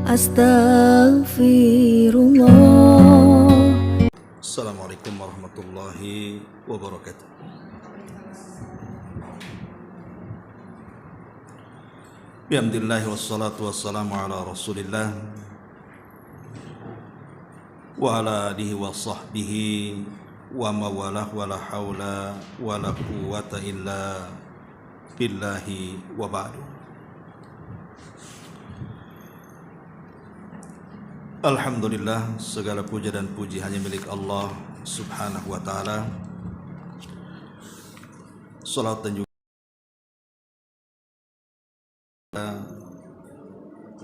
Astaghfirullah. Assalamualaikum warahmatullahi wabarakatuh. Bihamdillah wassalatu wassalamu ala rasulillah wa ala alihi wa sahbihi wa mawalah wa la hawla wa la quwwata illa billahi wa ba'du. Alhamdulillah, segala puja dan puji hanya milik Allah subhanahu wa ta'ala. Salat dan juga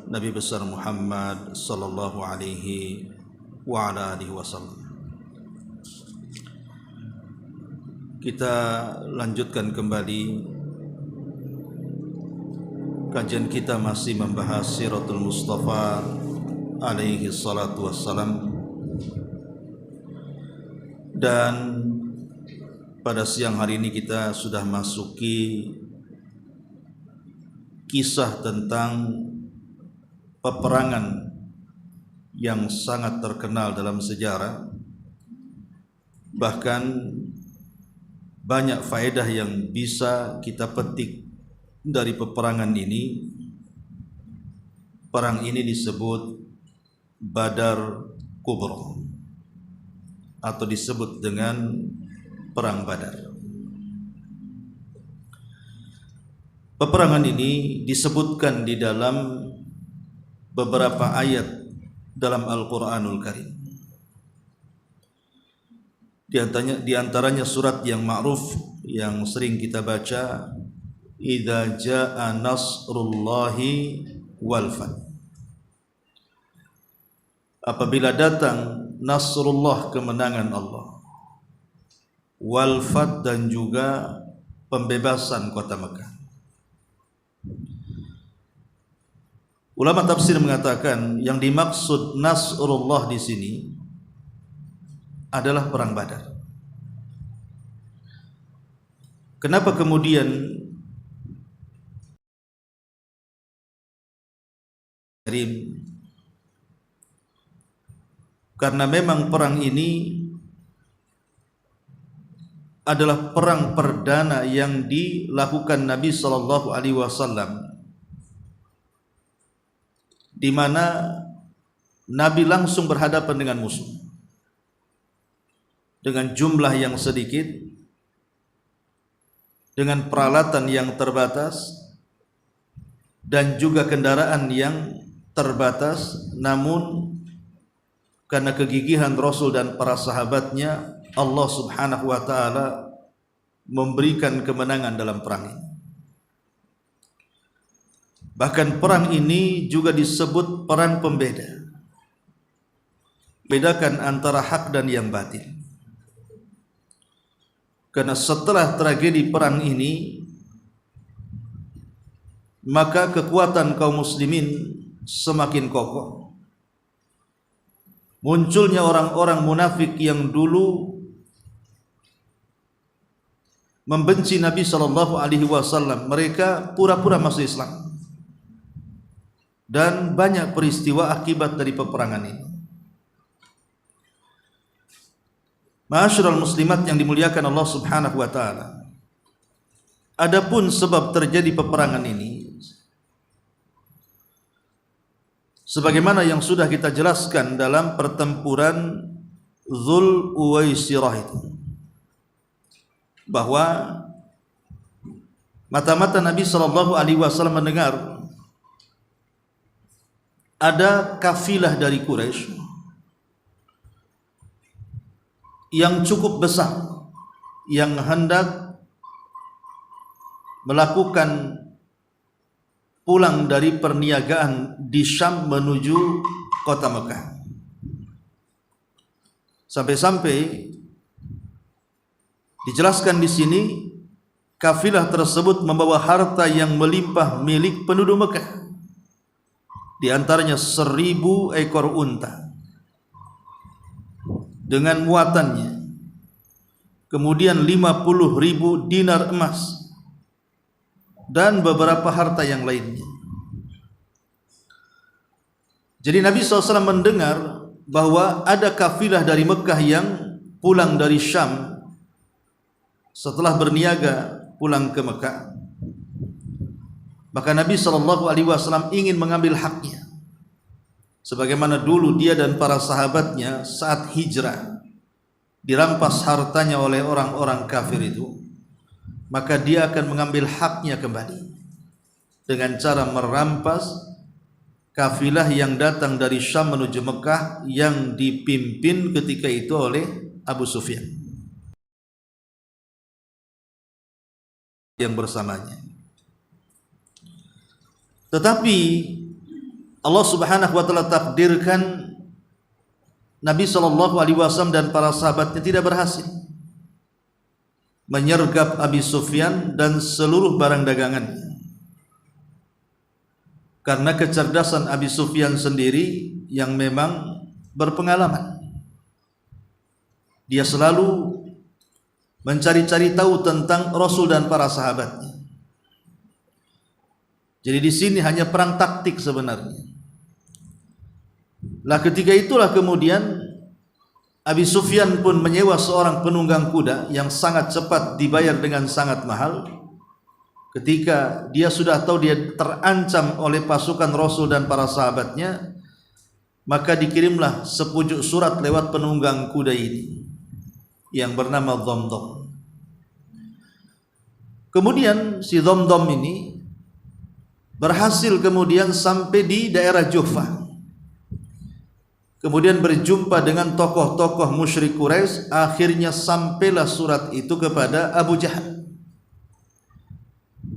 Nabi besar Muhammad sallallahu alaihi wa ala alihi wasallam. Kita lanjutkan kembali kajian kita, masih membahas Siratul Mustafa alaihi salatu wassalam. Dan pada siang hari ini kita sudah masuki kisah tentang peperangan yang sangat terkenal dalam sejarah. Bahkan banyak faedah yang bisa kita petik dari peperangan ini. Perang ini disebut Badar Kubra atau disebut dengan Perang Badar. Peperangan ini disebutkan di dalam beberapa ayat dalam Al-Quranul Karim. Di antaranya surat yang ma'ruf yang sering kita baca, Idza jaa nasrullahi wal fath. Apabila datang nasrullah, kemenangan Allah, wal fath, dan juga pembebasan kota Mekah. Ulama tafsir mengatakan yang dimaksud nasrullah di sini adalah perang Badar. Kenapa kemudian karena memang perang ini adalah perang perdana yang dilakukan Nabi sallallahu alaihi wasallam, di mana Nabi langsung berhadapan dengan musuh dengan jumlah yang sedikit, dengan peralatan yang terbatas, dan juga kendaraan yang terbatas. Namun karena kegigihan Rasul dan para sahabatnya, Allah subhanahu wa ta'ala memberikan kemenangan dalam perang ini. Bahkan perang ini juga disebut perang pembeda, bedakan antara hak dan yang batil. Karena setelah tragedi perang ini, maka kekuatan kaum muslimin semakin kokoh. Munculnya orang-orang munafik yang dulu membenci Nabi sallallahu alaihi wasallam, mereka pura-pura masuk Islam. Dan banyak peristiwa akibat dari peperangan ini. Ma'asyiral muslimat yang dimuliakan Allah subhanahu wa ta'ala, adapun sebab terjadi peperangan ini, sebagaimana yang sudah kita jelaskan dalam pertempuran Dzul Uwaisirah itu, bahwa mata-mata Nabi sallallahu alaihi wasallam mendengar ada kafilah dari Quraisy yang cukup besar yang hendak melakukan pulang dari perniagaan di Syam menuju kota Mekah. Sampai-sampai dijelaskan di sini, kafilah tersebut membawa harta yang melimpah milik penduduk Mekah. Di antaranya 1000 ekor unta dengan muatannya, kemudian 50.000 dinar emas, dan beberapa harta yang lainnya. Jadi Nabi SAW mendengar bahwa ada kafilah dari Mekah yang pulang dari Syam setelah berniaga pulang ke Mekah. Maka Nabi SAW ingin mengambil haknya, sebagaimana dulu dia dan para sahabatnya saat hijrah dirampas hartanya oleh orang-orang kafir itu, maka dia akan mengambil haknya kembali dengan cara merampas kafilah yang datang dari Syam menuju Mekah yang dipimpin ketika itu oleh Abu Sufyan yang bersamanya. Tetapi Allah Subhanahu wa taala takdirkan Nabi SAW dan para sahabatnya tidak berhasil menyergap Abi Sufyan dan seluruh barang dagangannya, karena kecerdasan Abi Sufyan sendiri yang memang berpengalaman. Dia selalu mencari-cari tahu tentang Rasul dan para sahabatnya. Jadi di sini hanya perang taktik sebenarnya. Lah ketika itulah kemudian Abi Sufyan pun menyewa seorang penunggang kuda yang sangat cepat, dibayar dengan sangat mahal. Ketika dia sudah tahu dia terancam oleh pasukan Rasul dan para sahabatnya, maka dikirimlah sepucuk surat lewat penunggang kuda ini yang bernama Dhamdham. Kemudian si Dhamdham ini berhasil kemudian sampai di daerah Juhfah. Kemudian berjumpa dengan tokoh-tokoh musyrik Quraisy. Akhirnya sampailah surat itu kepada Abu Jahal.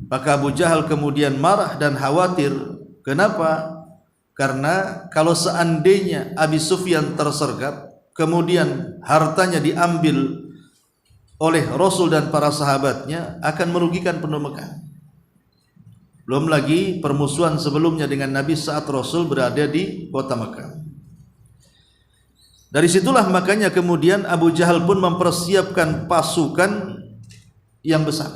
Maka Abu Jahal kemudian marah dan khawatir. Kenapa? Karena kalau seandainya Abi Sufyan tersergap, kemudian hartanya diambil oleh Rasul dan para sahabatnya, akan merugikan penduduk Mekah. Belum lagi permusuhan sebelumnya dengan Nabi saat Rasul berada di kota Mekah. Dari situlah makanya kemudian Abu Jahal pun mempersiapkan pasukan yang besar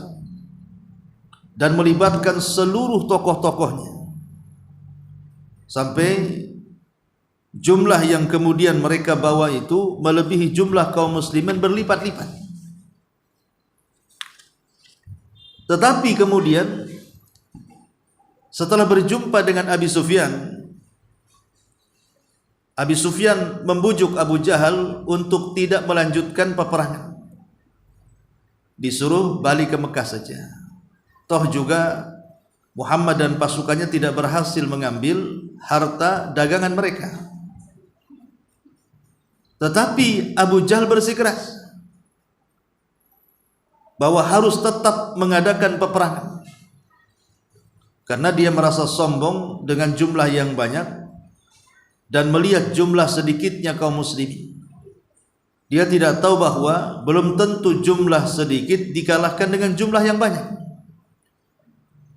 dan melibatkan seluruh tokoh-tokohnya, sampai jumlah yang kemudian mereka bawa itu melebihi jumlah kaum muslimin berlipat-lipat. Tetapi kemudian setelah berjumpa dengan Abi Sufyan, Abi Sufyan membujuk Abu Jahal untuk tidak melanjutkan peperangan, disuruh balik ke Mekah saja. Toh juga Muhammad dan pasukannya tidak berhasil mengambil harta dagangan mereka. Tetapi Abu Jahal bersikeras bahwa harus tetap mengadakan peperangan, karena dia merasa sombong dengan jumlah yang banyak dan melihat jumlah sedikitnya kaum muslimin. Dia tidak tahu bahwa belum tentu jumlah sedikit dikalahkan dengan jumlah yang banyak.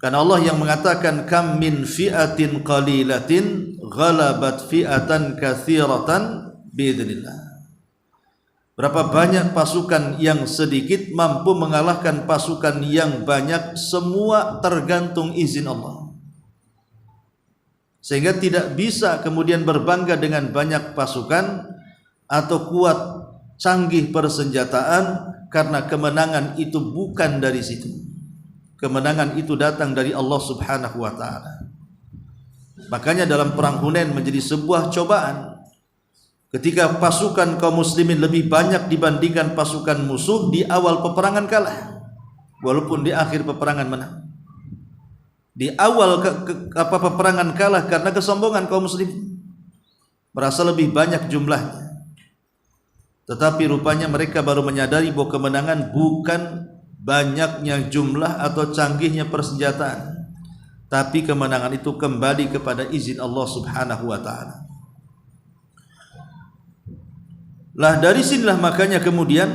Karena Allah yang mengatakan kam min fi'atin qalilatin ghalabat fi'atan katsiratan biidznillah. Berapa banyak pasukan yang sedikit mampu mengalahkan pasukan yang banyak, semua tergantung izin Allah. Sehingga tidak bisa kemudian berbangga dengan banyak pasukan atau kuat canggih persenjataan, karena kemenangan itu bukan dari situ. Kemenangan itu datang dari Allah Subhanahu wa taala. Makanya dalam perang Hunain menjadi sebuah cobaan. Ketika pasukan kaum muslimin lebih banyak dibandingkan pasukan musuh, di awal peperangan kalah, walaupun di akhir peperangan menang. Di awal peperangan kalah karena kesombongan kaum muslimin, merasa lebih banyak jumlahnya. Tetapi rupanya mereka baru menyadari bahwa kemenangan bukan banyaknya jumlah atau canggihnya persenjataan, tapi kemenangan itu kembali kepada izin Allah Subhanahu wa taala. Lah dari sinilah makanya kemudian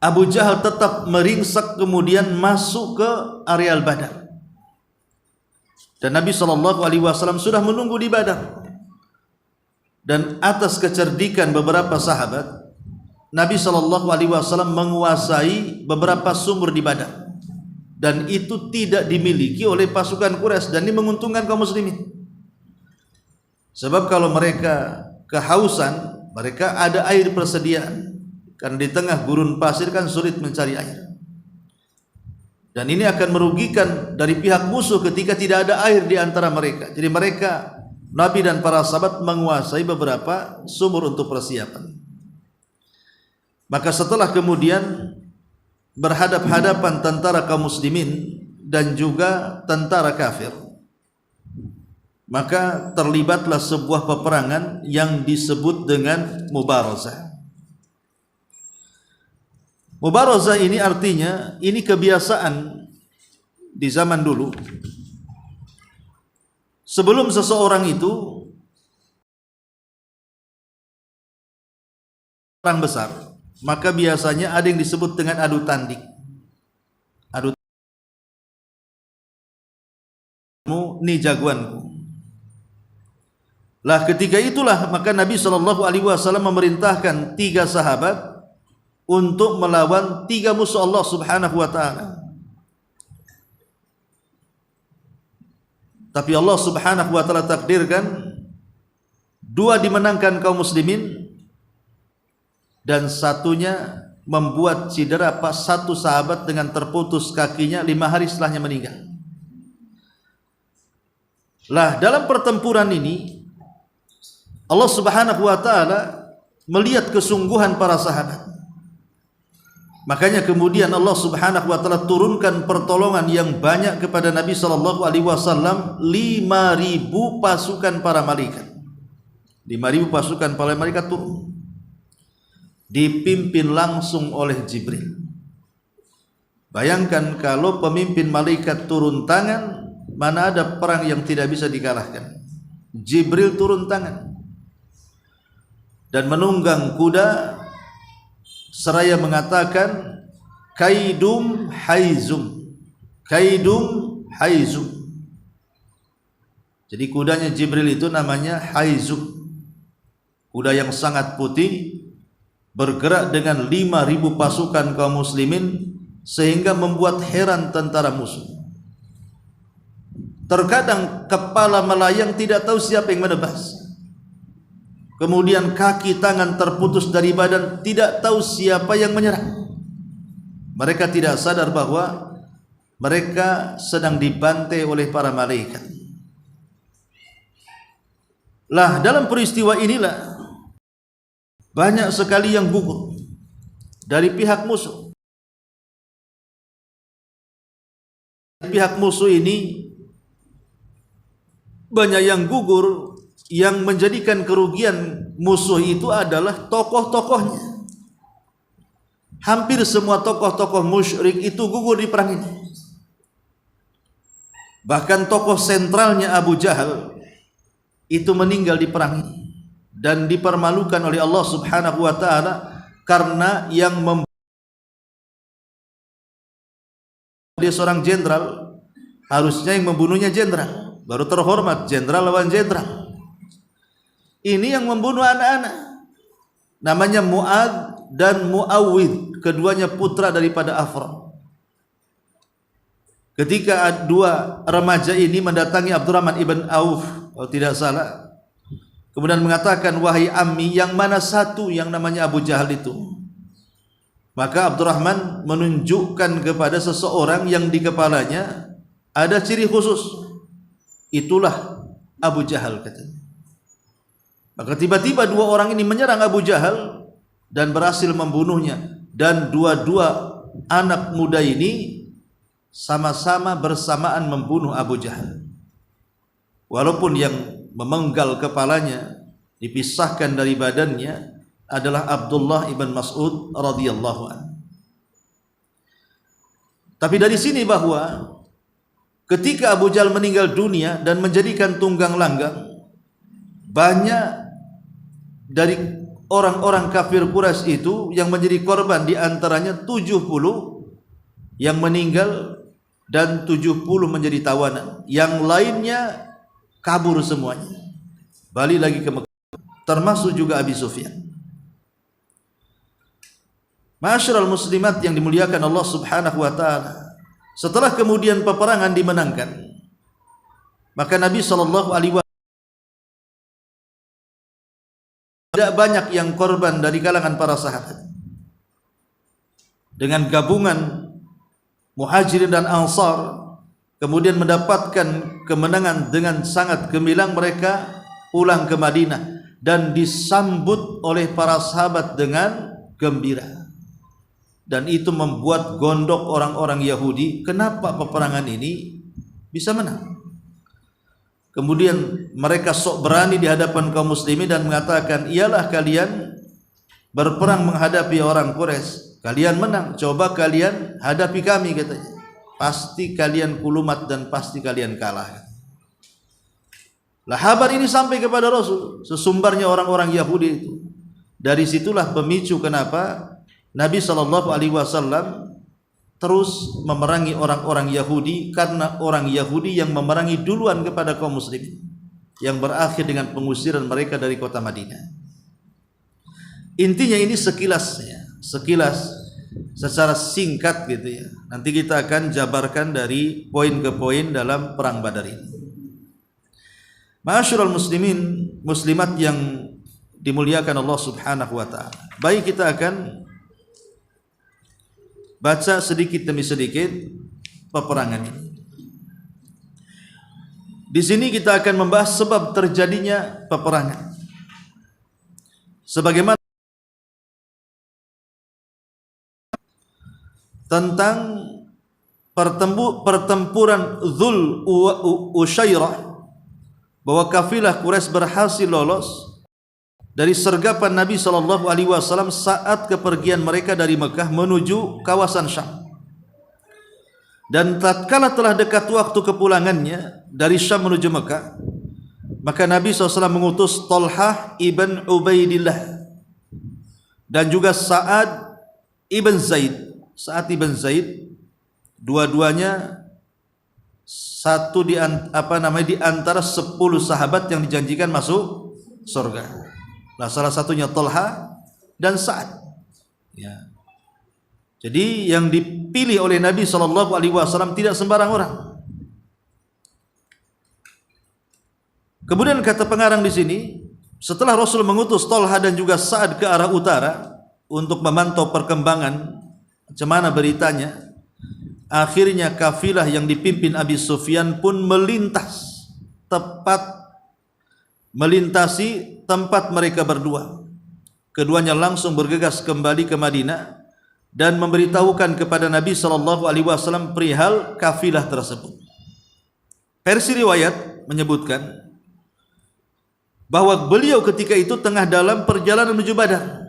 Abu Jahal tetap meringsek kemudian masuk ke areal Badar. Dan Nabi SAW sudah menunggu di Badar. Dan atas kecerdikan beberapa sahabat, Nabi SAW menguasai beberapa sumur di Badar. Dan itu tidak dimiliki oleh pasukan Quraisy, dan ini menguntungkan kaum muslimin. Sebab kalau mereka kehausan, mereka ada air persediaan, karena di tengah gurun pasir kan sulit mencari air. Dan ini akan merugikan dari pihak musuh ketika tidak ada air di antara mereka. Jadi mereka, Nabi dan para sahabat, menguasai beberapa sumur untuk persiapan. Maka setelah kemudian berhadap-hadapan tentara kaum muslimin dan juga tentara kafir, maka terlibatlah sebuah peperangan yang disebut dengan mubarazah. Mubarazah ini artinya, ini kebiasaan di zaman dulu. Sebelum seseorang itu perang besar, maka biasanya ada yang disebut dengan adu tanding. Adu tanding, ini jagoanku. Lah ketika itulah maka Nabi SAW memerintahkan 3 sahabat untuk melawan 3 musuh Allah Subhanahu wa taala. Tapi Allah Subhanahu wa taala takdirkan 2 dimenangkan kaum muslimin dan 1-nya membuat cedera pas 1 sahabat dengan terputus kakinya 5 hari setelahnya meninggal. Lah dalam pertempuran ini Allah Subhanahu wa taala melihat kesungguhan para sahabat. Makanya kemudian Allah Subhanahu wa taala turunkan pertolongan yang banyak kepada Nabi sallallahu alaihi wasallam, 5.000 pasukan para malaikat. 5.000 pasukan para malaikat turun. Dipimpin langsung oleh Jibril. Bayangkan kalau pemimpin malaikat turun tangan, mana ada perang yang tidak bisa dikalahkan. Jibril turun tangan dan menunggang kuda seraya mengatakan kaidum haizum, kaidum haizum. Jadi kudanya Jibril itu namanya haizum, kuda yang sangat putih, bergerak dengan 5.000 pasukan kaum muslimin sehingga membuat heran tentara musuh. Terkadang kepala melayang tidak tahu siapa yang menebas. Kemudian kaki tangan terputus dari badan, tidak tahu siapa yang menyerang. Mereka tidak sadar bahwa mereka sedang dibantai oleh para malaikat. Lah dalam peristiwa inilah banyak sekali yang gugur dari pihak musuh. Pihak musuh ini banyak yang gugur. Yang menjadikan kerugian musuh itu adalah tokoh-tokohnya. Hampir semua tokoh-tokoh musyrik itu gugur di perang ini. Bahkan tokoh sentralnya Abu Jahal itu meninggal di perang ini dan dipermalukan oleh Allah Subhanahu wa taala karena yang dia seorang jenderal, harusnya yang membunuhnya jenderal, baru terhormat jenderal lawan jenderal. Ini yang membunuh anak-anak, namanya Mu'ad dan Mu'awwid, keduanya putra daripada Afra. Ketika 2 remaja ini mendatangi Abdurrahman ibn Auf, kalau tidak salah, kemudian mengatakan, wahai ammi, yang mana satu yang namanya Abu Jahal itu? Maka Abdurrahman menunjukkan kepada seseorang yang di kepalanya ada ciri khusus. Itulah Abu Jahal, katanya. Maka tiba-tiba 2 orang ini menyerang Abu Jahal dan berhasil membunuhnya. Dan 2 anak muda ini sama-sama bersamaan membunuh Abu Jahal. Walaupun yang memenggal kepalanya, dipisahkan dari badannya, adalah Abdullah ibn Mas'ud radhiyallahu anhu. Tapi dari sini bahwa ketika Abu Jahal meninggal dunia dan menjadikan tunggang langgang, banyak dari orang-orang kafir Quraisy itu yang menjadi korban, di antaranya 70 yang meninggal dan 70 menjadi tawanan. Yang lainnya kabur semuanya, balik lagi ke Mekah, termasuk juga Abi Sufyan. Ma'asyiral muslimat yang dimuliakan Allah Subhanahu wa taala, setelah kemudian peperangan dimenangkan, maka Nabi sallallahu alaihi wasallam tidak banyak yang korban dari kalangan para sahabat. Dengan gabungan Muhajirin dan Ansar kemudian mendapatkan kemenangan dengan sangat gemilang, mereka pulang ke Madinah dan disambut oleh para sahabat dengan gembira. Dan itu membuat gondok orang-orang Yahudi, kenapa peperangan ini bisa menang. Kemudian mereka sok berani di hadapan kaum muslimin dan mengatakan, iyalah kalian berperang menghadapi orang Quraisy, kalian menang, coba kalian hadapi kami, katanya. Pasti kalian kulumat dan pasti kalian kalah. Lah kabar ini sampai kepada Rasul, sesumbarnya orang-orang Yahudi itu. Dari situlah pemicu kenapa Nabi SAW terus memerangi orang-orang Yahudi, karena orang Yahudi yang memerangi duluan kepada kaum muslimin, yang berakhir dengan pengusiran mereka dari kota Madinah. Intinya ini sekilas secara singkat gitu ya. Nanti kita akan jabarkan dari poin ke poin dalam perang Badar ini. Ma'asyiral muslimin muslimat yang dimuliakan Allah Subhanahu wa taala. Baik, kita akan baca sedikit demi sedikit peperangan ini. Di sini kita akan membahas sebab terjadinya peperangan. Sebagaimana tentang pertempuran Dzul Usyairah, bahwa kafilah Quraisy berhasil lolos dari sergapan Nabi SAW saat kepergian mereka dari Mekah menuju kawasan Syam. Dan tatkala telah dekat waktu kepulangannya dari Syam menuju Mekah, maka Nabi SAW mengutus Talhah ibn Ubaidillah dan juga Sa'ad ibn Zaid. Sa'ad ibn Zaid, dua-duanya satu di antara 10 sahabat yang dijanjikan masuk surga. Nah, salah satunya Talha dan Sa'ad. Ya. Jadi yang dipilih oleh Nabi SAW tidak sembarang orang. Kemudian kata pengarang di sini, setelah Rasul mengutus Talha dan juga Sa'ad ke arah utara untuk memantau perkembangan macam mana beritanya, akhirnya kafilah yang dipimpin Abi Sufyan pun melintasi tempat mereka berdua. Keduanya langsung bergegas kembali ke Madinah dan memberitahukan kepada Nabi SAW perihal kafilah tersebut. Versi riwayat menyebutkan bahwa beliau ketika itu tengah dalam perjalanan menuju Badar.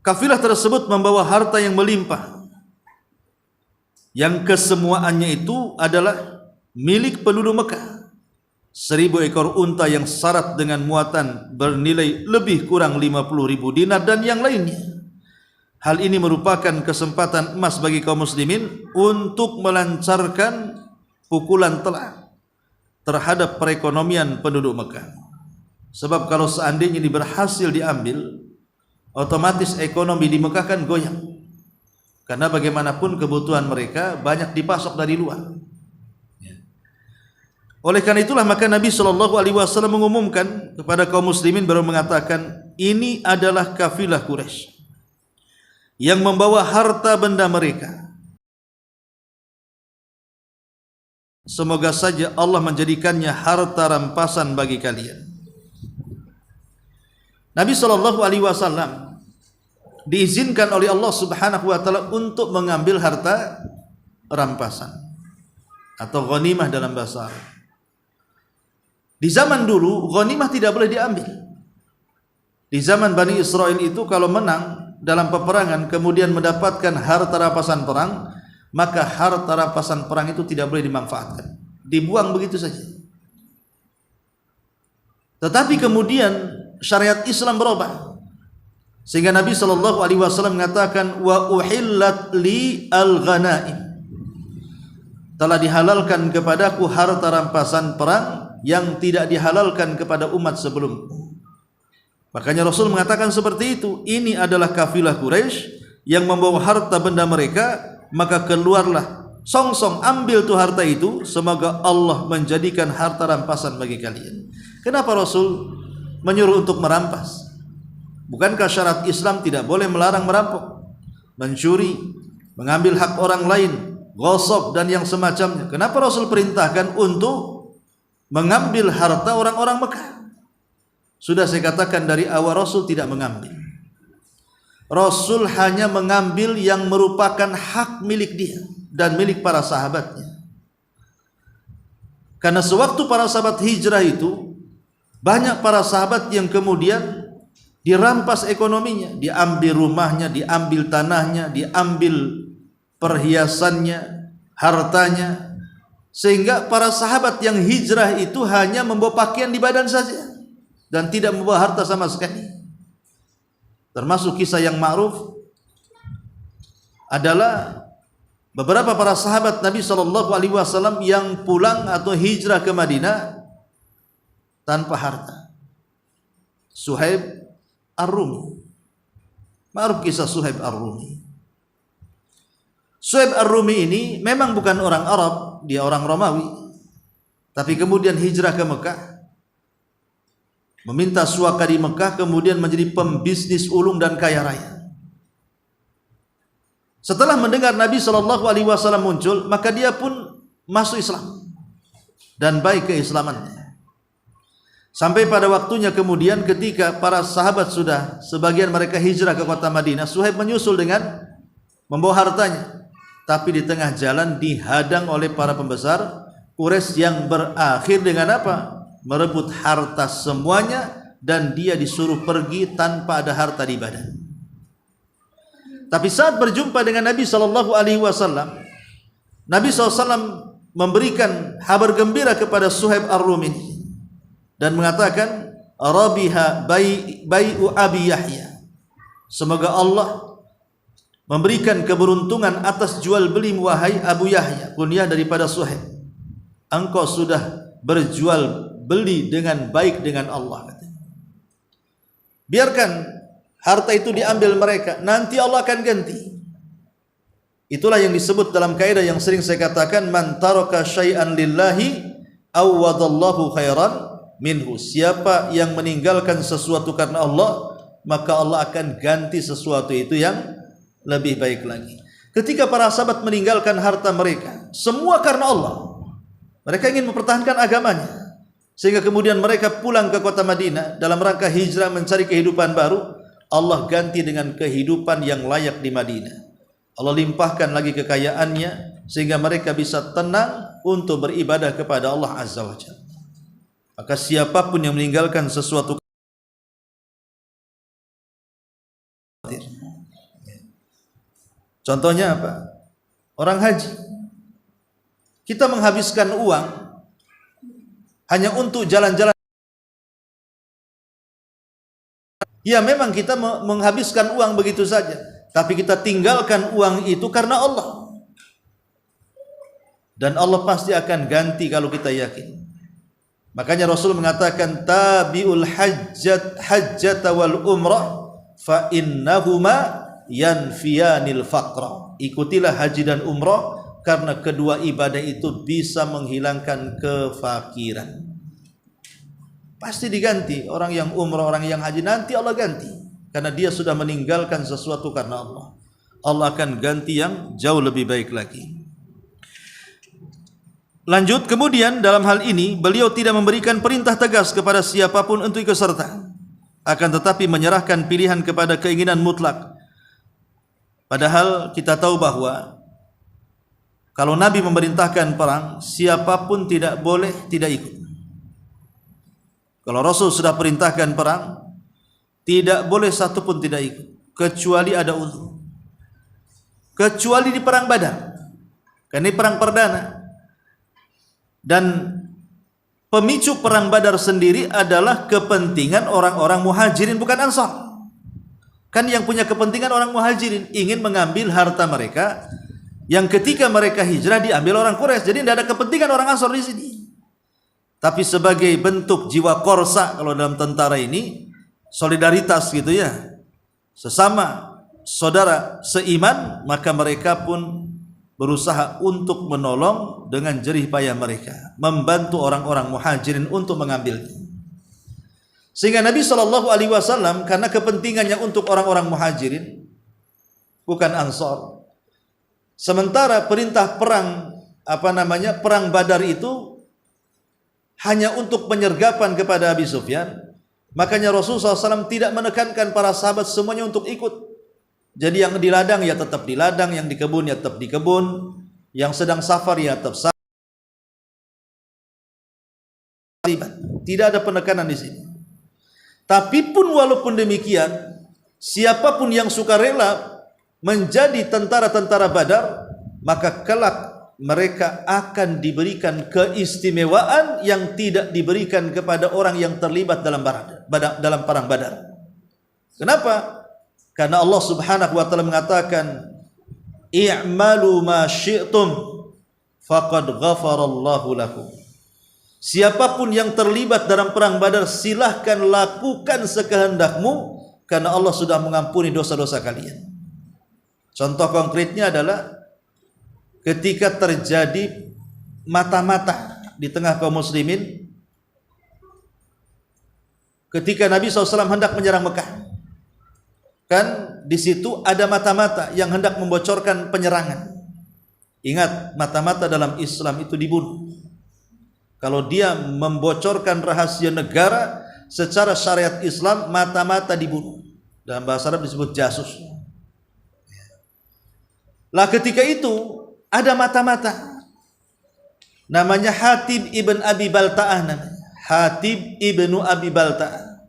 Kafilah tersebut membawa harta yang melimpah, yang kesemuaannya itu adalah milik penduduk Mekah. 1000 ekor unta yang syarat dengan muatan bernilai lebih kurang 50.000 dinar dan yang lainnya. Hal ini merupakan kesempatan emas bagi kaum muslimin untuk melancarkan pukulan telak terhadap perekonomian penduduk Mekah. Sebab kalau seandainya ini berhasil diambil, otomatis ekonomi di Mekah kan goyang. Karena bagaimanapun kebutuhan mereka banyak dipasok dari luar. Oleh karena itulah maka Nabi SAW mengumumkan kepada kaum muslimin, baru mengatakan, ini adalah kafilah Quraisy yang membawa harta benda mereka. Semoga saja Allah menjadikannya harta rampasan bagi kalian. Nabi SAW diizinkan oleh Allah Subhanahu wa taala untuk mengambil harta rampasan atau ghanimah dalam bahasa Arab. Di zaman dulu ghanimah tidak boleh diambil. Di zaman Bani Israel itu kalau menang dalam peperangan kemudian mendapatkan harta rampasan perang, maka harta rampasan perang itu tidak boleh dimanfaatkan, dibuang begitu saja. Tetapi kemudian syariat Islam berubah sehingga Nabi SAW mengatakan, wa uhillat li al-ghanaim, telah dihalalkan kepadaku harta rampasan perang yang tidak dihalalkan kepada umat sebelumku. Makanya Rasul mengatakan seperti itu, ini adalah kafilah Quraisy yang membawa harta benda mereka, maka keluarlah, song-song ambil tuh harta itu, semoga Allah menjadikan harta rampasan bagi kalian. Kenapa Rasul menyuruh untuk merampas. Bukankah syarat Islam tidak boleh melarang merampok, mencuri, mengambil hak orang lain, ghasab dan yang semacamnya? Kenapa Rasul perintahkan untuk mengambil harta orang-orang Mekah? Sudah saya katakan dari awal, Rasul tidak mengambil. Rasul hanya mengambil yang merupakan hak milik dia dan milik para sahabatnya. Karena sewaktu para sahabat hijrah itu, banyak para sahabat yang kemudian dirampas ekonominya, diambil rumahnya, diambil tanahnya, diambil perhiasannya, hartanya, sehingga para sahabat yang hijrah itu hanya membawa pakaian di badan saja dan tidak membawa harta sama sekali. Termasuk kisah yang ma'ruf adalah beberapa para sahabat Nabi SAW yang pulang atau hijrah ke Madinah tanpa harta. Suhaib Ar-Rumi, ma'ruf kisah Suhaib Ar-Rumi. Suhaib Ar-Rumi ini memang bukan orang Arab, dia orang Romawi, tapi kemudian hijrah ke Mekah, meminta suaka di Mekah, kemudian menjadi pembisnis ulung dan kaya raya. Setelah mendengar Nabi SAW muncul, maka dia pun masuk Islam dan baik keislamannya. Sampai pada waktunya kemudian ketika para sahabat sudah sebagian mereka hijrah ke kota Madinah, Suhaib menyusul dengan membawa hartanya, tapi di tengah jalan dihadang oleh para pembesar Quraisy yang berakhir dengan apa? Merebut harta semuanya dan dia disuruh pergi tanpa ada harta di badan. Tapi saat berjumpa dengan Nabi SAW, Nabi SAW memberikan kabar gembira kepada Suhaib Ar-Rumi ini dan mengatakan, Rabiha bai'u Abi Yahya. Semoga Allah memberikan keberuntungan atas jual beli wahai Abu Yahya, kunyah daripada Suhaib. Engkau sudah berjual beli dengan baik dengan Allah. Biarkan harta itu diambil mereka, nanti Allah akan ganti. Itulah yang disebut dalam kaidah yang sering saya katakan, man taraka syai'an lillahi awwadallahu khairan minhu. Siapa yang meninggalkan sesuatu karena Allah, maka Allah akan ganti sesuatu itu yang lebih baik lagi. Ketika para sahabat meninggalkan harta mereka, semua karena Allah. Mereka ingin mempertahankan agamanya, sehingga kemudian mereka pulang ke kota Madinah dalam rangka hijrah mencari kehidupan baru. Allah ganti dengan kehidupan yang layak di Madinah. Allah limpahkan lagi kekayaannya sehingga mereka bisa tenang untuk beribadah kepada Allah Azza wa Jalla. Maka siapapun yang meninggalkan sesuatu, contohnya apa? Orang haji, kita menghabiskan uang hanya untuk jalan-jalan. Ya memang kita menghabiskan uang begitu saja, tapi kita tinggalkan uang itu karena Allah. Dan Allah pasti akan ganti kalau kita yakin. Makanya Rasul mengatakan, tabi'ul hajjata wal umrah fa innahuma yanfiyanil faqra. Ikutilah haji dan umrah karena kedua ibadah itu bisa menghilangkan kefakiran. Pasti diganti. Orang yang umrah, orang yang haji, nanti Allah ganti, karena dia sudah meninggalkan sesuatu karena Allah. Allah akan ganti yang jauh lebih baik lagi. Lanjut, kemudian dalam hal ini beliau tidak memberikan perintah tegas kepada siapapun untuk ikut serta, akan tetapi menyerahkan pilihan kepada keinginan mutlak. Padahal kita tahu bahwa kalau Nabi memerintahkan perang, siapapun tidak boleh tidak ikut. Kalau Rasul sudah perintahkan perang, tidak boleh satu pun tidak ikut, kecuali ada uzur. Kecuali di perang Badar, karena ini perang perdana. Dan pemicu perang Badar sendiri adalah kepentingan orang-orang muhajirin, bukan ansar. Kan yang punya kepentingan orang muhajirin, ingin mengambil harta mereka yang ketika mereka hijrah diambil orang Quraisy. Jadi tidak ada kepentingan orang ansar di sini. Tapi sebagai bentuk jiwa korsa, kalau dalam tentara ini solidaritas gitu ya, sesama saudara seiman, maka mereka pun berusaha untuk menolong dengan jerih payah mereka, membantu orang-orang muhajirin untuk mengambilnya. Sehingga Nabi SAW karena kepentingannya untuk orang-orang muhajirin, bukan ansor. Sementara perintah perang perang Badar itu hanya untuk penyergapan kepada Abi Sufyan. Makanya Rasulullah SAW tidak menekankan para sahabat semuanya untuk ikut. Jadi yang di ladang ya tetap di ladang, yang di kebun ya tetap di kebun, yang sedang safar ya tetap safar. Tidak ada penekanan di sini. Tapi pun walaupun demikian, siapapun yang sukarela menjadi tentara-tentara Badar, maka kelak mereka akan diberikan keistimewaan yang tidak diberikan kepada orang yang terlibat dalam perang Badar. Kenapa? Karena Allah Subhanahu wa taala mengatakan, "I'malu ma syi'tum faqad ghafarallahu lakum." Siapapun yang terlibat dalam perang Badar, silahkan lakukan sekehendakmu karena Allah sudah mengampuni dosa-dosa kalian. Contoh konkretnya adalah ketika terjadi mata-mata di tengah kaum muslimin, ketika Nabi SAW hendak menyerang Mekah, kan di situ ada mata-mata yang hendak membocorkan penyerangan. Ingat, mata-mata dalam Islam itu dibunuh. Kalau dia membocorkan rahasia negara secara syariat Islam, mata-mata dibunuh. Dalam bahasa Arab disebut jasus. Lah ketika itu ada mata-mata, namanya Hatib ibn Abi Balta'ah, Hatib ibnu Abi Balta'ah.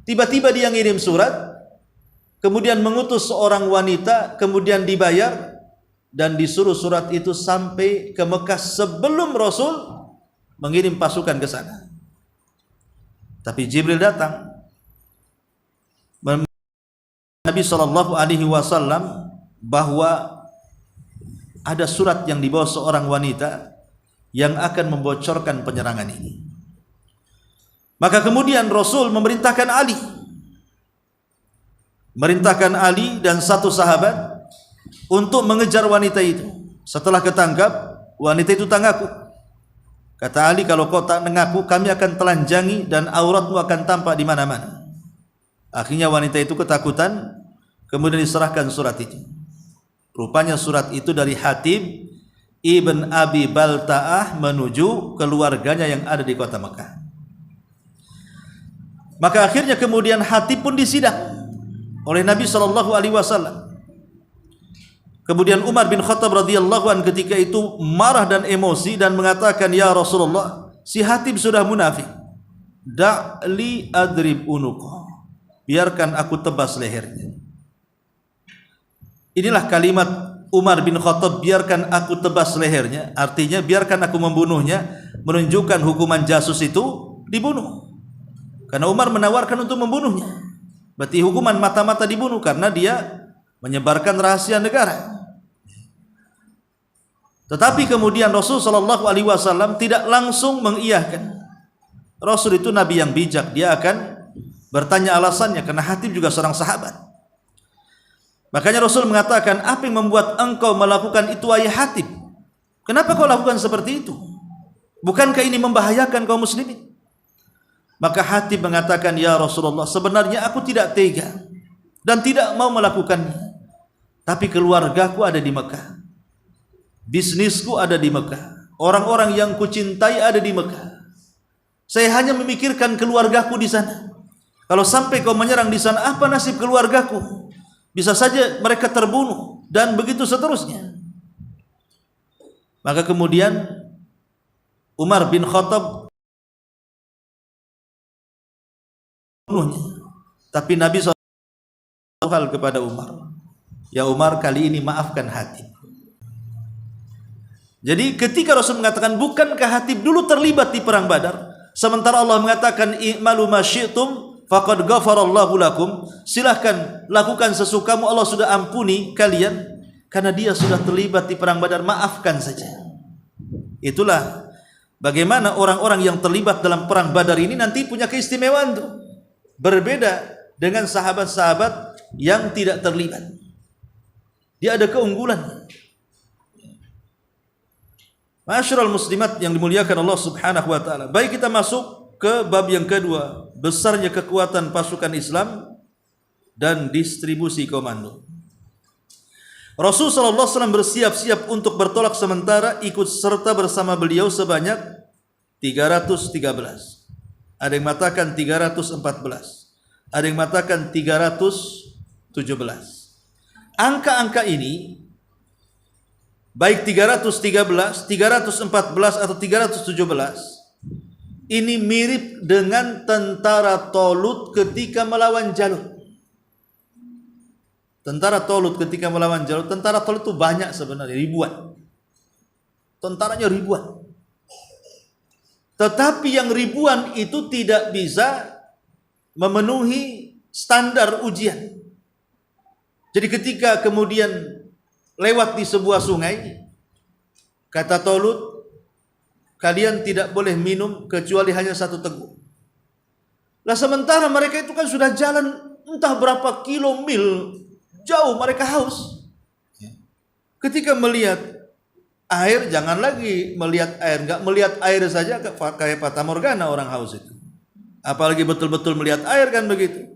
Tiba-tiba dia ngirim surat, kemudian mengutus seorang wanita, kemudian dibayar dan disuruh surat itu sampai ke Mekah sebelum Rasul mengirim pasukan ke sana. Tapi Jibril datang, Nabi SAW bahwa ada surat yang dibawa seorang wanita yang akan membocorkan penyerangan ini. Maka kemudian Rasul memerintahkan Ali dan satu sahabat untuk mengejar wanita itu. Setelah ketangkap, wanita itu tak ngaku. Kata Ali, kalau kau tak mengaku, kami akan telanjangi dan auratmu akan tampak di mana-mana. Akhirnya wanita itu ketakutan, kemudian diserahkan surat itu. Rupanya surat itu dari Hatib ibn Abi Balta'ah menuju keluarganya yang ada di kota Mekah. Maka akhirnya kemudian Hatib pun disidang oleh Nabi SAW. Kemudian Umar bin Khattab radhiyallahu anhu ketika itu marah dan emosi dan mengatakan, "Ya Rasulullah, si Hatib sudah munafik. Da'li adrib unuqah. Biarkan aku tebas lehernya." Inilah kalimat Umar bin Khattab, biarkan aku tebas lehernya. Artinya biarkan aku membunuhnya, menunjukkan hukuman jasus itu dibunuh. Karena Umar menawarkan untuk membunuhnya. Berarti hukuman mata-mata dibunuh karena dia menyebarkan rahasia negara. Tetapi kemudian Rasul SAW tidak langsung mengiyahkan. Rasul itu nabi yang bijak, dia akan bertanya alasannya karena Hatib juga seorang sahabat. Makanya Rasul mengatakan, apa yang membuat engkau melakukan itu wahai Hatib? Kenapa kau lakukan seperti itu? Bukankah ini membahayakan kaum muslimin? Maka Hatib mengatakan, ya Rasulullah, sebenarnya aku tidak tega dan tidak mau melakukannya. Tapi keluargaku ada di Mekah, bisnisku ada di Mekah, orang-orang yang kucintai ada di Mekah. Saya hanya memikirkan keluargaku di sana. Kalau sampai kau menyerang di sana, apa nasib keluargaku? Bisa saja mereka terbunuh dan begitu seterusnya. Maka kemudian Umar bin Khattab bunuhnya. Tapi Nabi SAW hal kepada Umar, ya Umar, kali ini maafkan Hatib. Jadi ketika Rasul mengatakan, bukankah Hatib dulu terlibat di perang Badar? Sementara Allah mengatakan, i'malu ma syi'tum faqad ghafarallahu lakum. Silahkan lakukan sesukamu, Allah sudah ampuni kalian. Karena dia sudah terlibat di perang Badar, maafkan saja. Itulah bagaimana orang-orang yang terlibat dalam perang Badar ini nanti punya keistimewaan tuh. Berbeda dengan sahabat-sahabat yang tidak terlibat. Dia ada keunggulan. Ma'asyiral muslimat yang dimuliakan Allah Subhanahu wa taala. Baik, kita masuk ke bab yang kedua, besarnya kekuatan pasukan Islam dan distribusi komando. Rasulullah SAW bersiap-siap untuk bertolak sementara, ikut serta bersama beliau sebanyak 313. Ada yang mengatakan 314. Ada yang mengatakan 317. Angka-angka ini baik 313, 314 atau 317 ini mirip dengan tentara Talut ketika melawan Jalut. Tentara Talut ketika melawan Jalut, tentara Talut itu banyak sebenarnya, ribuan. Tentaranya ribuan. Tetapi yang ribuan itu tidak bisa memenuhi standar ujian. Jadi ketika kemudian lewat di sebuah sungai, kata Talut, kalian tidak boleh minum kecuali hanya satu teguk. Lah sementara mereka itu kan sudah jalan entah berapa kilo mil jauh, mereka haus. Ketika melihat air, jangan lagi melihat air, enggak melihat air saja kayak fata morgana orang haus itu. Apalagi betul-betul melihat air kan begitu.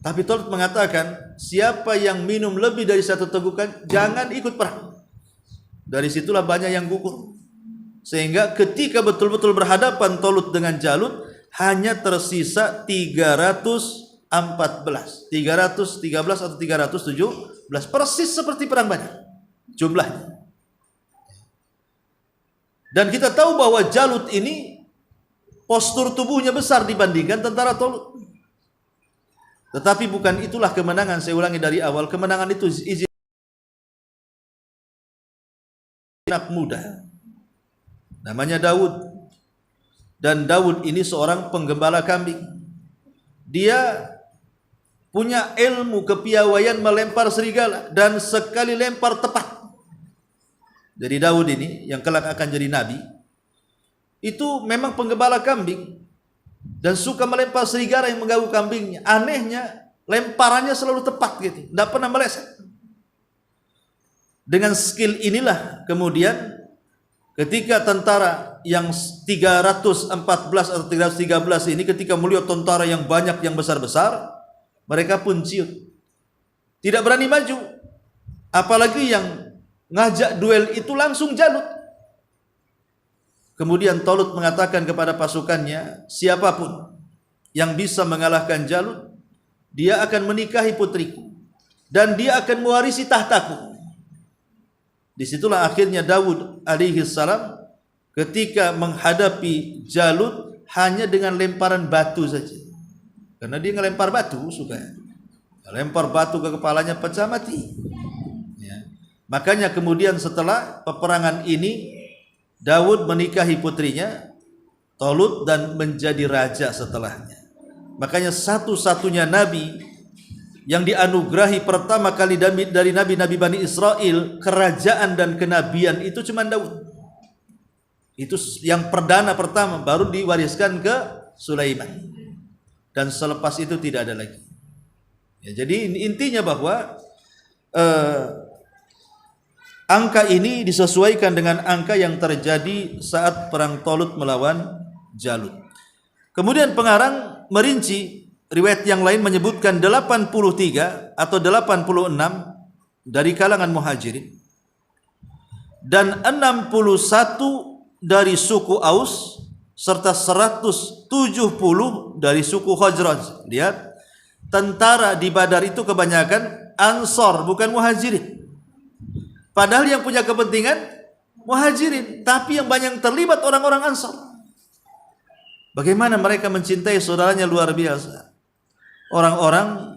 Tapi Talut mengatakan, siapa yang minum lebih dari satu tegukan jangan ikut perang. Dari situlah banyak yang gugur. Sehingga ketika betul-betul berhadapan Talut dengan Jalut, hanya tersisa 313 atau 317, persis seperti perang Badar jumlahnya. Dan kita tahu bahwa Jalut ini postur tubuhnya besar dibandingkan tentara Talut. Tetapi bukan itulah kemenangan. Saya ulangi dari awal, kemenangan itu izin anak muda namanya Daud. Dan Daud ini seorang penggembala kambing. Dia punya ilmu kepiawaian melempar serigala dan sekali lempar tepat. Jadi Daud ini yang kelak akan jadi nabi itu memang penggembala kambing dan suka melempar serigala yang mengganggu kambingnya. Anehnya lemparannya selalu tepat gitu, tidak pernah meleset. Dengan skill inilah kemudian ketika tentara yang 314 atau 313 ini ketika melihat tentara yang banyak yang besar-besar, mereka pun ciut, tidak berani maju. Apalagi yang ngajak duel itu langsung Jalut. Kemudian Talut mengatakan kepada pasukannya, siapapun yang bisa mengalahkan Jalut, dia akan menikahi putriku dan dia akan mewarisi tahtaku. Disitulah akhirnya Daud alaihi salam ketika menghadapi Jalut hanya dengan lemparan batu saja. Karena dia ngelempar batu suka. Lempar batu ke kepalanya pecah mati. Ya. Makanya kemudian setelah peperangan ini Daud menikahi putrinya Talut dan menjadi raja setelahnya. Makanya satu-satunya nabi yang dianugerahi pertama kali dari nabi-nabi Bani Israel kerajaan dan kenabian itu cuma Daud. Itu yang perdana pertama, baru diwariskan ke Sulaiman. Dan selepas itu tidak ada lagi. Ya, jadi intinya bahwa angka ini disesuaikan dengan angka yang terjadi saat perang Talut melawan Jalut. Kemudian pengarang merinci, riwayat yang lain menyebutkan 83 atau 86 dari kalangan Muhajirin dan 61 dari suku Aus serta 170 dari suku Khazraj. Lihat, tentara di Badar itu kebanyakan Ansor, bukan Muhajirin. Padahal yang punya kepentingan Muhajirin, tapi yang banyak terlibat orang-orang Ansor. Bagaimana mereka mencintai saudaranya luar biasa. Orang-orang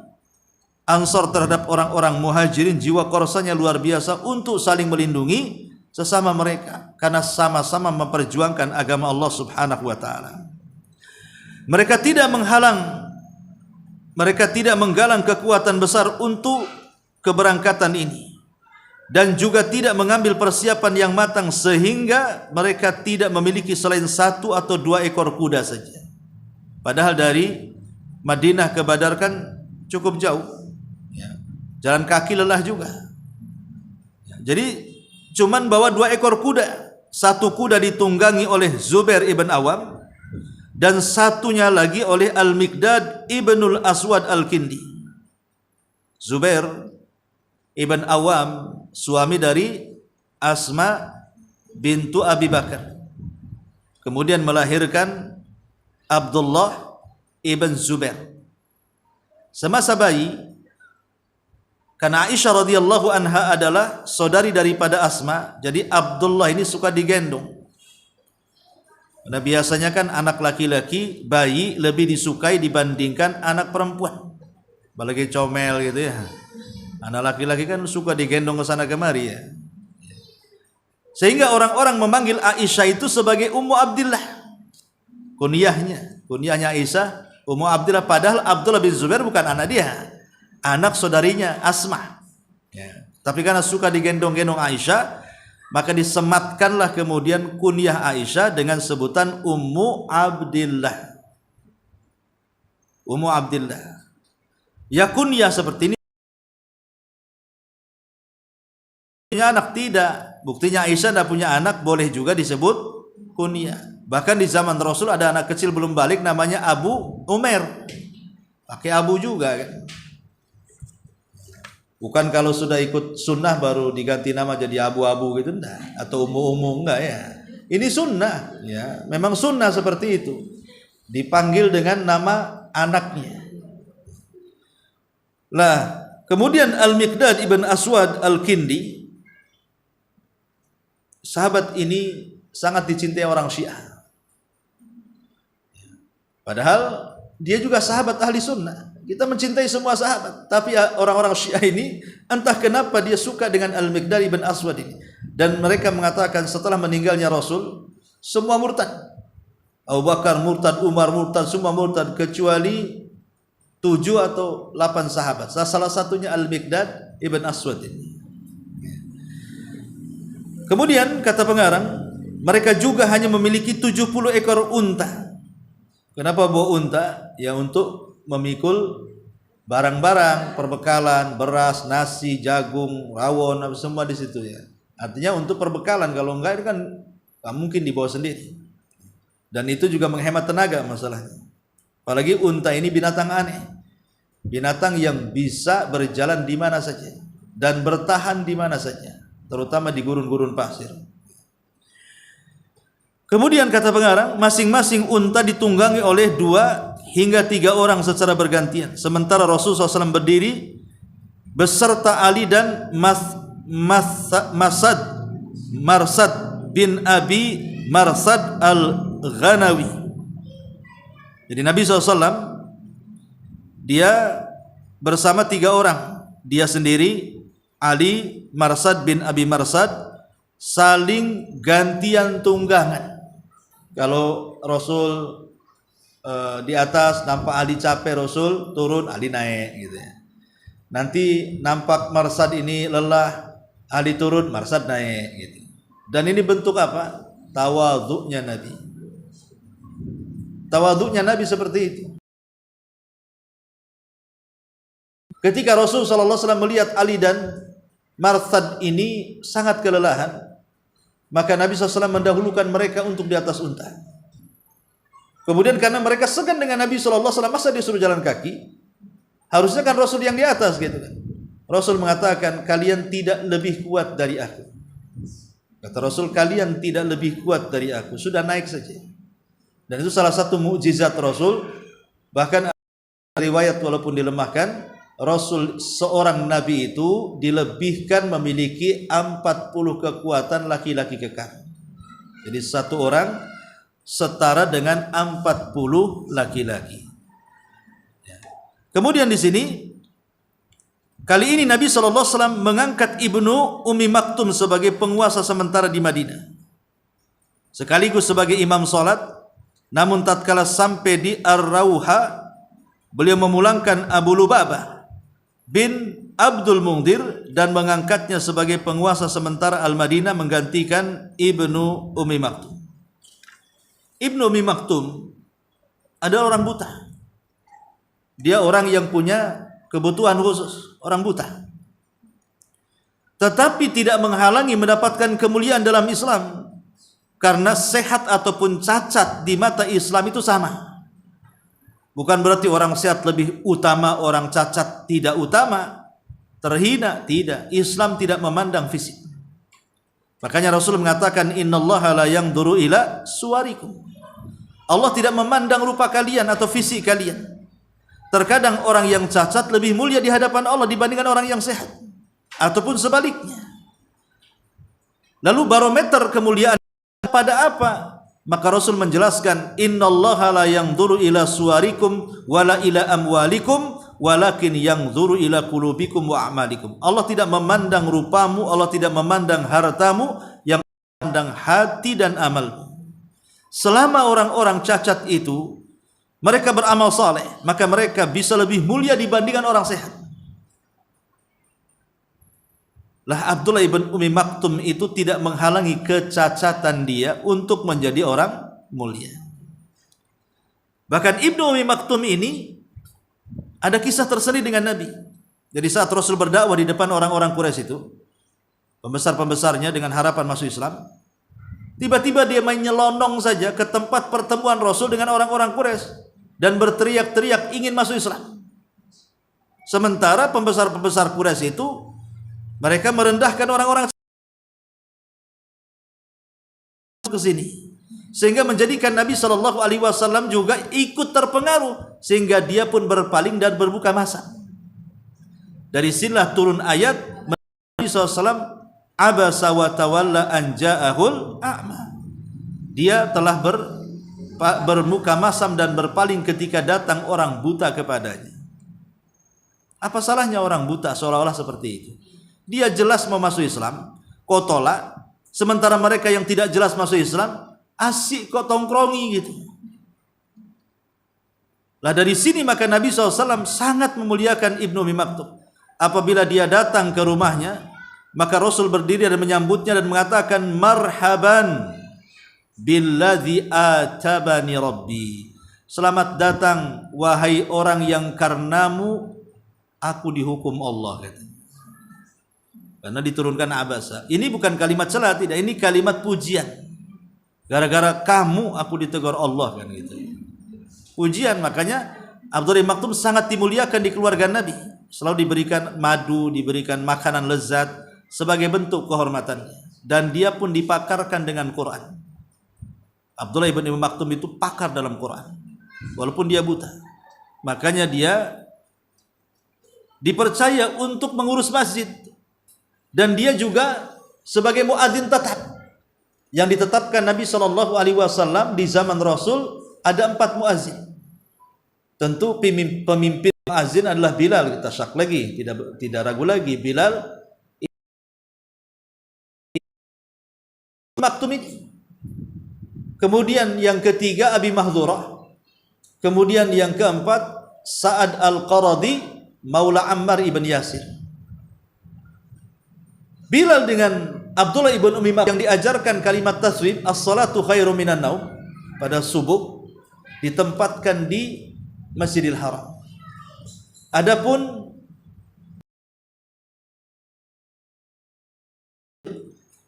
Ansor terhadap orang-orang Muhajirin, jiwa korsanya luar biasa untuk saling melindungi sesama mereka karena sama-sama memperjuangkan agama Allah Subhanahu wa taala. Mereka tidak menggalang kekuatan besar untuk keberangkatan ini dan juga tidak mengambil persiapan yang matang sehingga mereka tidak memiliki selain 1 atau 2 ekor kuda saja. Padahal dari Madinah ke Badar kan cukup jauh, ya. Jalan kaki lelah juga. Jadi cuman bawa 2 ekor kuda. 1 kuda ditunggangi oleh Zubair ibn Awam dan satunya lagi oleh Al-Miqdad ibnul Aswad Al-Kindi. Zubair ibn Awam, suami dari Asma bintu Abi Bakar, kemudian melahirkan Abdullah ibn Zubair. Semasa bayi, karena Aisyah radhiyallahu anha adalah saudari daripada Asma, jadi Abdullah ini suka digendong. Karena biasanya kan anak laki-laki, bayi lebih disukai dibandingkan anak perempuan. Apalagi comel gitu ya. Anak laki-laki kan suka digendong ke sana kemari ya. Sehingga orang-orang memanggil Aisyah itu sebagai Ummu Abdillah. Kunyahnya Aisyah Ummu Abdillah, padahal Abdullah bin Zubair bukan anak dia, anak saudarinya Asma. Ya. Tapi karena suka digendong-gendong Aisyah, maka disematkanlah kemudian kunyah Aisyah dengan sebutan Ummu Abdillah. Ummu Abdillah. Ya kunyah seperti ini punya anak tidak. Buktinya Aisyah tidak punya anak, boleh juga disebut kunyah. Bahkan di zaman Rasul ada anak kecil belum balik namanya Abu Umair. Pakai Abu juga kan. Bukan kalau sudah ikut sunnah baru diganti nama jadi abu-abu gitu, enggak, atau umum-umum, enggak ya. Ini sunnah, ya, memang sunnah seperti itu. Dipanggil dengan nama anaknya. Lah, kemudian Al-Miqdad ibn Aswad Al-Kindi, sahabat ini sangat dicintai orang Syiah. Padahal dia juga sahabat ahli sunnah. Kita mencintai semua sahabat, tapi orang-orang Syiah ini entah kenapa dia suka dengan Al-Miqdad ibn Aswad ini. Dan mereka mengatakan setelah meninggalnya Rasul, semua murtad. Abu Bakar murtad, Umar murtad, semua murtad kecuali 7 atau 8 sahabat. Salah satunya Al-Miqdad ibn Aswad ini. Kemudian kata pengarang, mereka juga hanya memiliki 70 ekor unta. Kenapa bawa unta? Ya untuk memikul barang-barang, perbekalan, beras, nasi, jagung, rawon, semua di situ ya. Artinya untuk perbekalan, kalau enggak itu kan nggak mungkin dibawa sendiri. Dan itu juga menghemat tenaga masalahnya. Apalagi unta ini binatang aneh. Binatang yang bisa berjalan di mana saja dan bertahan di mana saja, terutama di gurun-gurun pasir. Kemudian kata pengarang, masing-masing unta ditunggangi oleh 2 hingga 3 orang secara bergantian. Sementara Rasulullah SAW berdiri beserta Ali dan Marsad bin Abi Marsad Al-Ghanawi. Jadi Nabi SAW dia bersama 3 orang. Dia sendiri, Ali, Marsad bin Abi Marsad, saling gantian tunggangan. Kalau Rasul di atas nampak Ali capek, Rasul turun, Ali naik gitu ya. Nanti nampak Marsad ini lelah, Ali turun, Marsad naik gitu. Dan ini bentuk apa? Tawadhu'nya Nabi. Tawadhu'nya Nabi seperti itu. Ketika Rasul sallallahu alaihi wasallam melihat Ali dan Marsad ini sangat kelelahan, maka Nabi SAW mendahulukan mereka untuk di atas unta. Kemudian karena mereka segan dengan Nabi SAW, masa dia suruh jalan kaki? Harusnya kan Rasul yang di atas gitu kan. Rasul mengatakan, kalian tidak lebih kuat dari aku. Kata Rasul, kalian tidak lebih kuat dari aku, sudah naik saja. Dan itu salah satu mukjizat Rasul. Bahkan riwayat walaupun dilemahkan, Rasul seorang Nabi itu dilebihkan memiliki 40 kekuatan laki-laki kekar. Jadi satu orang setara dengan 40 laki-laki. Kemudian di sini kali ini Nabi SAW mengangkat Ibnu Ummi Maktum sebagai penguasa sementara di Madinah, sekaligus sebagai imam salat. Namun tatkala sampai di Ar-Rauha, beliau memulangkan Abu Lubabah bin Abdul Mungdir dan mengangkatnya sebagai penguasa sementara Al-Madinah menggantikan Ibnu Ummi Maktum. Ibnu Ummi Maktum adalah orang buta. Dia orang yang punya kebutuhan khusus, orang buta. Tetapi tidak menghalangi mendapatkan kemuliaan dalam Islam. Karena sehat ataupun cacat di mata Islam itu sama. Bukan berarti orang sehat lebih utama, orang cacat tidak utama, terhina, tidak. Islam tidak memandang fisik. Makanya Rasul mengatakan, innallaha la yanzuru ila suwarikum. Allah tidak memandang rupa kalian atau fisik kalian. Terkadang orang yang cacat lebih mulia di hadapan Allah dibandingkan orang yang sehat, ataupun sebaliknya. Lalu barometer kemuliaan pada apa? Maka Rasul menjelaskan, innallaha la yanzuru ila suwarikum wala ila amwalikum walakin yanzuru ila qulubikum wa a'malikum. Allah tidak memandang rupamu, Allah tidak memandang hartamu, yang memandang hati dan amalmu. Selama orang-orang cacat itu mereka beramal saleh, maka mereka bisa lebih mulia dibandingkan orang sehat. Lah Abdullah ibn Ummi Maktum itu tidak menghalangi kecacatan dia untuk menjadi orang mulia. Bahkan Ibnu Ummi Maktum ini ada kisah tersendiri dengan Nabi. Jadi saat Rasul berdakwah di depan orang-orang Quraisy itu, pembesar-pembesarnya dengan harapan masuk Islam, tiba-tiba dia main nyelonong saja ke tempat pertemuan Rasul dengan orang-orang Quraisy dan berteriak-teriak ingin masuk Islam. Sementara pembesar-pembesar Quraisy itu mereka merendahkan orang-orang ke sini, sehingga menjadikan Nabi Shallallahu Alaihi Wasallam juga ikut terpengaruh, sehingga dia pun berpaling dan berbuka masa. Dari sinilah turun ayat Nabi SAW abasa wa tawalla an ja'ahul a'ma. Dia telah bermuka masam dan berpaling ketika datang orang buta kepadanya. Apa salahnya orang buta seolah-olah seperti itu? Dia jelas mau masuk Islam, kok tolak. Sementara mereka yang tidak jelas masuk Islam, asik kok tongkrongi gitu. Lah dari sini maka Nabi SAW sangat memuliakan Ibnu Ummi Maktum. Apabila dia datang ke rumahnya, maka Rasul berdiri dan menyambutnya dan mengatakan, marhaban billadzi atabani rabbi. Selamat datang wahai orang yang karenamu aku dihukum Allah, katanya. Karena diturunkan abasa. Ini bukan kalimat celah, tidak, ini kalimat pujian. Gara-gara kamu aku ditegur Allah, kan gitu. Pujian, makanya Abdullah bin Maktum sangat dimuliakan di keluarga Nabi. Selalu diberikan madu, diberikan makanan lezat sebagai bentuk kehormatannya. Dan dia pun dipakarkan dengan Quran. Abdullah bin Maktum itu pakar dalam Quran, walaupun dia buta. Makanya dia dipercaya untuk mengurus masjid. Dan dia juga sebagai muadzin tetap yang ditetapkan Nabi Shallallahu Alaihi Wasallam di zaman Rasul. Ada 4 muadzin. Tentu pemimpin muadzin adalah Bilal. Kita syak lagi, tidak ragu lagi, Bilal Maktum ini. Kemudian yang ketiga Abi Mahdhurah. Kemudian yang keempat Sa'ad Al-Qaradi Maula Ammar ibn Yasir. Bilal dengan Abdullah ibn Ummi Maktum yang diajarkan kalimat taswib as-salatu khairum minan naum pada subuh ditempatkan di Masjidil Haram. Adapun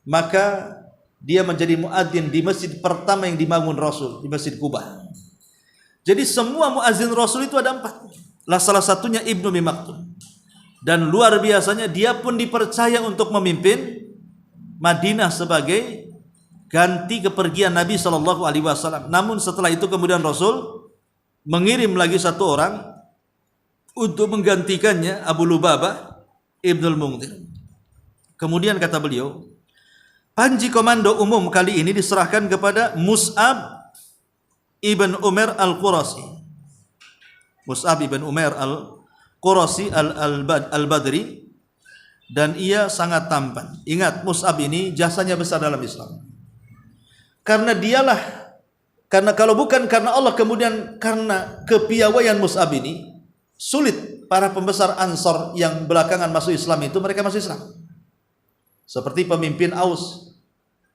maka dia menjadi muadzin di masjid pertama yang dibangun Rasul, di Masjid Quba. Jadi semua muadzin Rasul itu ada 4. Lah salah satunya Ibnu Ummi Maktum. Dan luar biasanya dia pun dipercaya untuk memimpin Madinah sebagai ganti kepergian Nabi Shallallahu Alaihi Wasallam. Namun setelah itu kemudian Rasul mengirim lagi 1 orang untuk menggantikannya, Abu Lubabah Ibnul Munzir. Kemudian kata beliau, panji komando umum kali ini diserahkan kepada Mus'ab ibn Umair al-Qurasi. Mus'ab ibn Umair al-Qurasi al-Badri, dan ia sangat tampan. Ingat, Mus'ab ini jasanya besar dalam Islam. Karena dialah, karena kalau bukan karena Allah, kemudian karena kepiawaian Mus'ab ini, sulit para pembesar Ansor yang belakangan masuk Islam itu mereka masuk Islam. Seperti pemimpin Aus,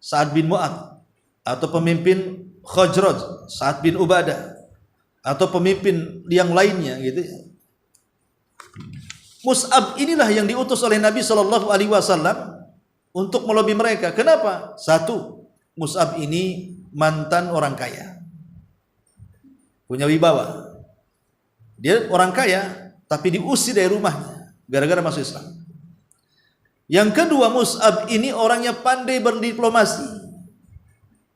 Sa'ad bin Mu'ad, atau pemimpin Khajraj, Sa'ad bin Ubadah, atau pemimpin yang lainnya gitu ya. Mus'ab inilah yang diutus oleh Nabi Shallallahu Alaihi Wasallam untuk melobi mereka. Kenapa? 1, Mus'ab ini mantan orang kaya, punya wibawa. Dia orang kaya tapi diusir dari rumahnya gara-gara masuk Islam. Yang kedua, Mus'ab ini orangnya pandai berdiplomasi.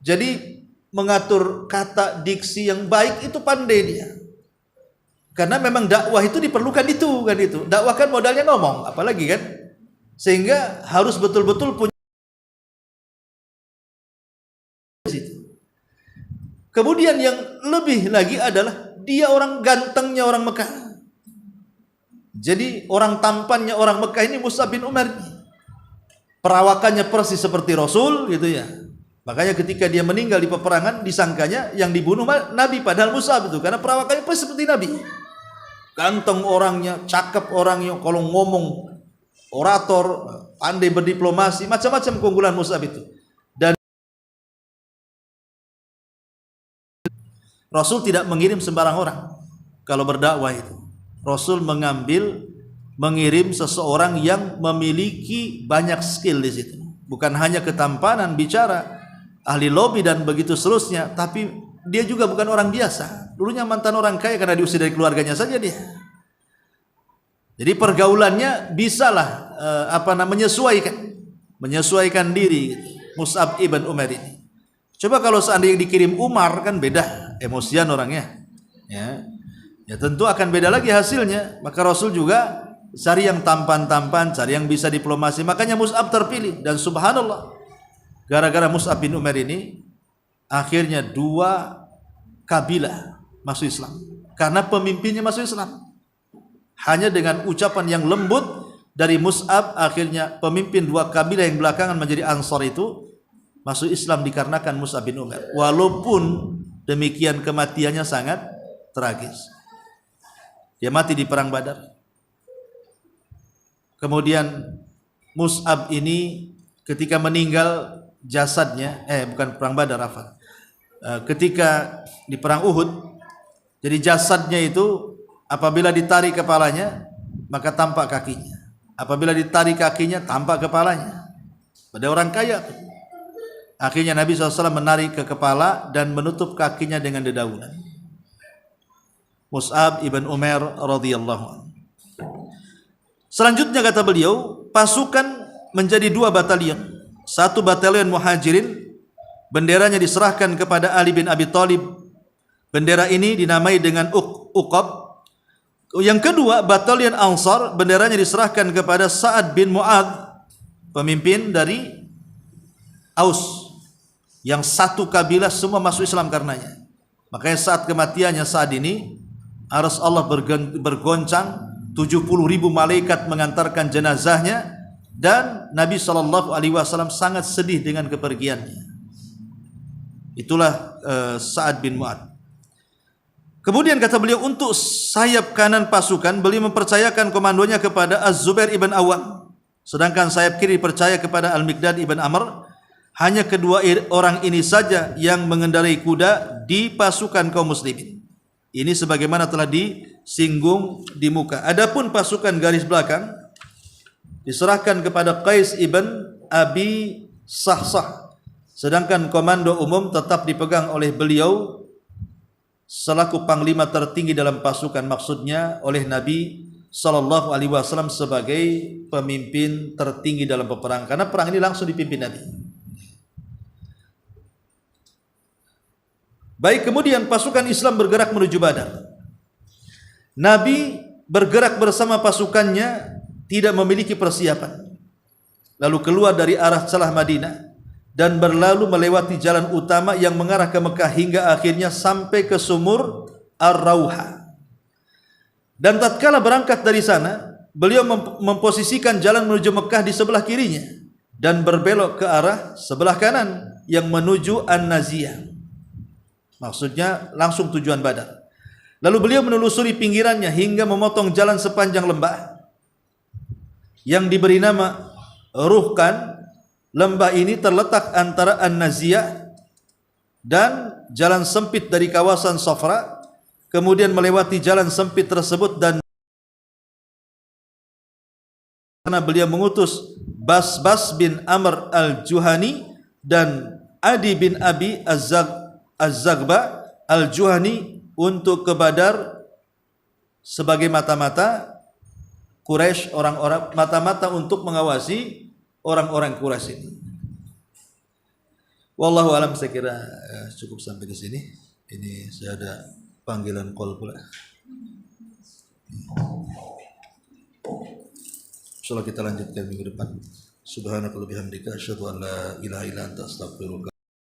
Jadi mengatur kata, diksi yang baik itu pandai dia. Karena memang dakwah itu diperlukan itu kan itu. Dakwah kan modalnya ngomong, apalagi kan. Sehingga harus betul-betul punya. Kemudian yang lebih lagi adalah dia orang gantengnya orang Mekah. Jadi orang tampannya orang Mekah ini Mus'ab bin Umair. Perawakannya persis seperti Rasul gitu ya. Makanya ketika dia meninggal di peperangan disangkanya yang dibunuh Nabi, padahal Mus'ab itu, karena perawakannya persis seperti Nabi. Ganteng orangnya, cakep orangnya, kalau ngomong orator, pandai berdiplomasi, macam-macam keunggulan Mus'ab itu. Dan Rasul tidak mengirim sembarang orang kalau berdakwah itu. Rasul mengirim seseorang yang memiliki banyak skill di situ. Bukan hanya ketampanan bicara, ahli lobby dan begitu seterusnya, tapi dia juga bukan orang biasa. Dulunya mantan orang kaya karena diusir dari keluarganya saja dia. Jadi pergaulannya bisalah menyesuaikan diri Mus'ab ibn Umair ini. Coba kalau seandainya dikirim Umar kan beda, emosian orangnya. Ya tentu akan beda lagi hasilnya. Maka Rasul juga cari yang tampan-tampan, cari yang bisa diplomasi. Makanya Mus'ab terpilih, dan subhanallah, gara-gara Mus'ab bin Umair ini akhirnya 2 kabilah masuk Islam. Karena pemimpinnya masuk Islam. Hanya dengan ucapan yang lembut dari Mus'ab, akhirnya pemimpin 2 kabilah yang belakangan menjadi Ansar itu masuk Islam dikarenakan Mus'ab bin Umair. Walaupun demikian kematiannya sangat tragis. Dia mati di perang Badar. Kemudian Mus'ab ini ketika meninggal jasadnya, bukan perang Badar, ketika di perang Uhud, jadi jasadnya itu apabila ditarik kepalanya maka tampak kakinya, apabila ditarik kakinya tampak kepalanya. Pada orang kaya tuh. Akhirnya Nabi SAW menarik ke kepala dan menutup kakinya dengan dedaunan. Mus'ab ibn Umair radhiyallahu anhu. Selanjutnya kata beliau, pasukan menjadi 2 batalion. 1 batalion Muhajirin, benderanya diserahkan kepada Ali bin Abi Thalib. Bendera ini dinamai dengan Uqab. Yang kedua, batalion Ansar, benderanya diserahkan kepada Sa'ad bin Mu'adz, pemimpin dari Aus. Yang 1 kabilah semua masuk Islam karenanya. Makanya saat kematiannya Sa'ad ini, arsy Allah bergoncang, 70.000 malaikat mengantarkan jenazahnya, dan Nabi SAW sangat sedih dengan kepergiannya. Itulah Sa'ad bin Mu'adz. Kemudian kata beliau, untuk sayap kanan pasukan beliau mempercayakan komandonya kepada Az-Zubair ibn Awam, sedangkan sayap kiri dipercaya kepada Al-Miqdad ibn Amr. Hanya kedua orang ini saja yang mengendarai kuda di pasukan kaum muslimin. Ini sebagaimana telah disinggung di muka. Adapun pasukan garis belakang diserahkan kepada Qais ibn Abi Sahsah, sedangkan komando umum tetap dipegang oleh beliau selaku panglima tertinggi dalam pasukan, maksudnya oleh Nabi SAW sebagai pemimpin tertinggi dalam peperangan, karena perang ini langsung dipimpin Nabi. Baik, kemudian pasukan Islam bergerak menuju Badar. Nabi bergerak bersama pasukannya, tidak memiliki persiapan. Lalu keluar dari arah celah Madinah dan berlalu melewati jalan utama yang mengarah ke Mekah hingga akhirnya sampai ke sumur Ar-Rauha. Dan tatkala berangkat dari sana, beliau memposisikan jalan menuju Mekah di sebelah kirinya dan berbelok ke arah sebelah kanan yang menuju An-Naziyah. Maksudnya langsung tujuan Badar. Lalu beliau menelusuri pinggirannya hingga memotong jalan sepanjang lembah yang diberi nama Ruhkan. Lembah ini terletak antara An-Naziyah dan jalan sempit dari kawasan Safra. Kemudian melewati jalan sempit tersebut dan karena beliau mengutus Bas bin Amr al-Juhani dan Adi bin Abi Az-Zaghba Al-Juhani untuk ke Badar sebagai mata-mata Quraisy, orang-orang mata-mata untuk mengawasi orang-orang Quraisy ini. Wallahu alam, saya kira cukup sampai di sini. Ini saya ada panggilan call pula. Insyaallah kita lanjutkan minggu depan. Subhanakallahumma bihamdika asyhadu an la ilaha illa anta astaghfiruka